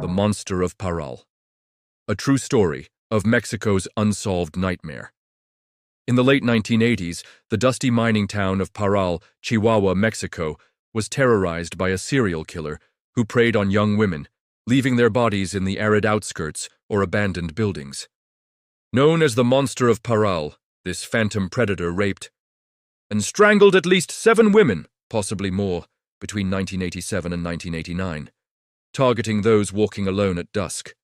The Monster of Parral. A true story of Mexico's unsolved nightmare. In the late 1980s, the dusty mining town of Parral, Chihuahua, Mexico, was terrorized by a serial killer who preyed on young women, leaving their bodies in the arid outskirts or abandoned buildings. Known as the Monster of Parral, this phantom predator raped and strangled at least 7 women, possibly more, between 1987 and 1989, targeting those walking alone at dusk.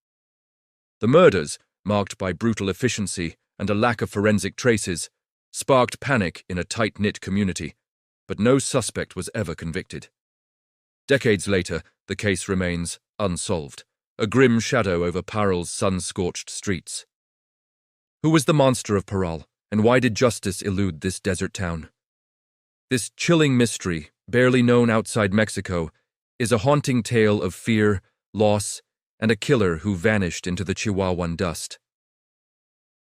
The murders, marked by brutal efficiency and a lack of forensic traces, sparked panic in a tight-knit community, but no suspect was ever convicted. Decades later, the case remains unsolved, a grim shadow over Parral's sun-scorched streets. Who was the Monster of Parral, and why did justice elude this desert town? This chilling mystery, barely known outside Mexico, is a haunting tale of fear, loss, and a killer who vanished into the Chihuahuan dust.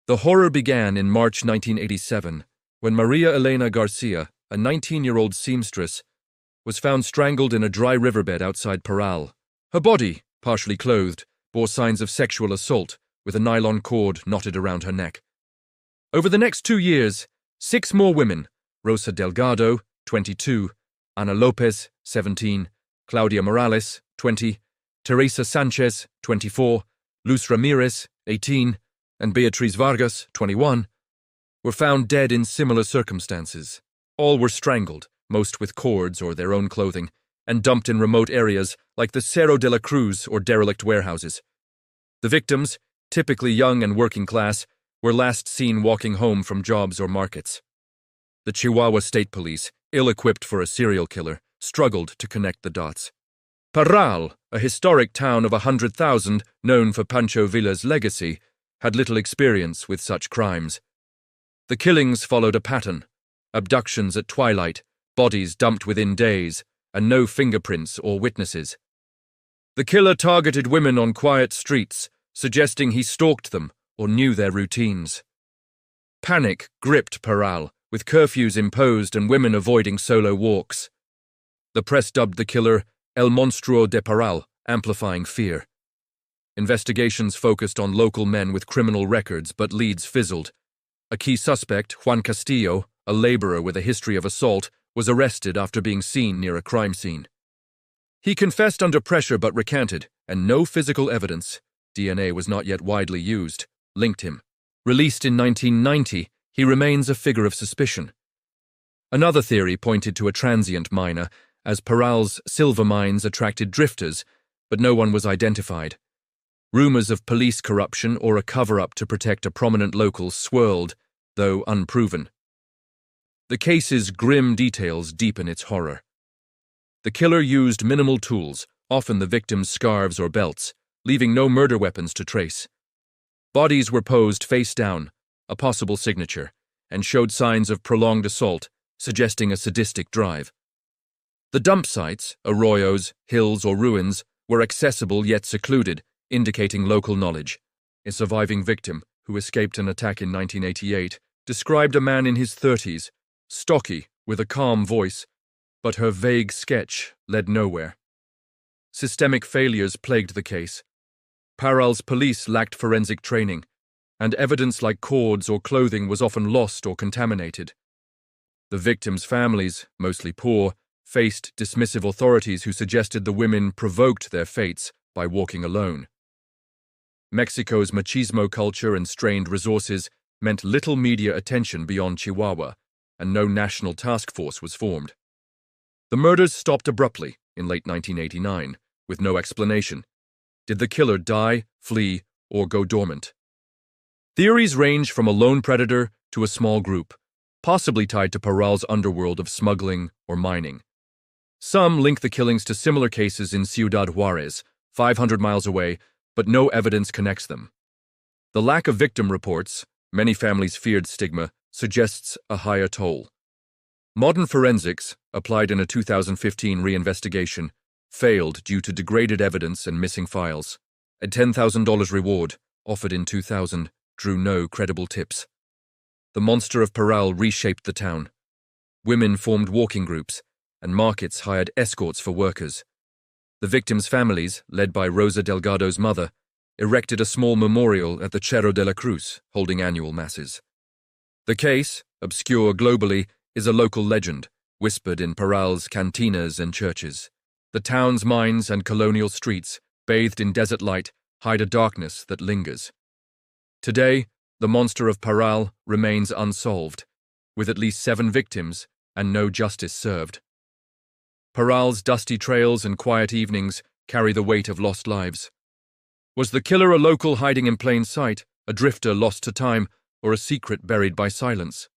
The horror began in March 1987, when Maria Elena Garcia, a 19-year-old seamstress, was found strangled in a dry riverbed outside Parral. Her body, partially clothed, bore signs of sexual assault, with a nylon cord knotted around her neck. Over the next 2 years, 6 more women, Rosa Delgado, 22, Ana Lopez, 17, Claudia Morales, 20, Teresa Sanchez, 24, Luz Ramirez, 18, and Beatriz Vargas, 21, were found dead in similar circumstances. All were strangled, most with cords or their own clothing, and dumped in remote areas like the Cerro de la Cruz or derelict warehouses. The victims, typically young and working class, were last seen walking home from jobs or markets. The Chihuahua State Police, ill-equipped for a serial killer, struggled to connect the dots. Parral, a historic town of 100,000 known for Pancho Villa's legacy, had little experience with such crimes. The killings followed a pattern: abductions at twilight, bodies dumped within days, and no fingerprints or witnesses. The killer targeted women on quiet streets, suggesting he stalked them or knew their routines. Panic gripped Parral, with curfews imposed and women avoiding solo walks. The press dubbed the killer El Monstruo de Parral, amplifying fear. Investigations focused on local men with criminal records, but leads fizzled. A key suspect, Juan Castillo, a laborer with a history of assault, was arrested after being seen near a crime scene. He confessed under pressure but recanted, and no physical evidence, DNA was not yet widely used, linked him. Released in 1990, he remains a figure of suspicion. Another theory pointed to a transient miner, as Parral's silver mines attracted drifters, but no one was identified. Rumors of police corruption or a cover-up to protect a prominent local swirled, though unproven. The case's grim details deepen its horror. The killer used minimal tools, often the victim's scarves or belts, leaving no murder weapons to trace. Bodies were posed face down, a possible signature, and showed signs of prolonged assault, suggesting a sadistic drive. The dump sites, arroyos, hills, or ruins, were accessible yet secluded, indicating local knowledge. A surviving victim, who escaped an attack in 1988, described a man in his 30s, stocky, with a calm voice, but her vague sketch led nowhere. Systemic failures plagued the case. Parral's police lacked forensic training, and evidence like cords or clothing was often lost or contaminated. The victims' families, mostly poor, faced dismissive authorities who suggested the women provoked their fates by walking alone. Mexico's machismo culture and strained resources meant little media attention beyond Chihuahua, and no national task force was formed. The murders stopped abruptly in late 1989, with no explanation. Did the killer die, flee, or go dormant? Theories range from a lone predator to a small group, possibly tied to Parral's underworld of smuggling or mining. Some link the killings to similar cases in Ciudad Juarez, 500 miles away, but no evidence connects them. The lack of victim reports, many families feared stigma, suggests a higher toll. Modern forensics, applied in a 2015 reinvestigation, failed due to degraded evidence and missing files. A $10,000 reward, offered in 2000, drew no credible tips. The Monster of Parral reshaped the town. Women formed walking groups, and markets hired escorts for workers. The victims' families, led by Rosa Delgado's mother, erected a small memorial at the Cerro de la Cruz, holding annual masses. The case, obscure globally, is a local legend, whispered in Parral's cantinas and churches. The town's mines and colonial streets, bathed in desert light, hide a darkness that lingers. Today, the monster of Parral remains unsolved, with at least 7 victims and no justice served. Parral's dusty trails and quiet evenings carry the weight of lost lives. Was the killer a local hiding in plain sight, a drifter lost to time, or a secret buried by silence?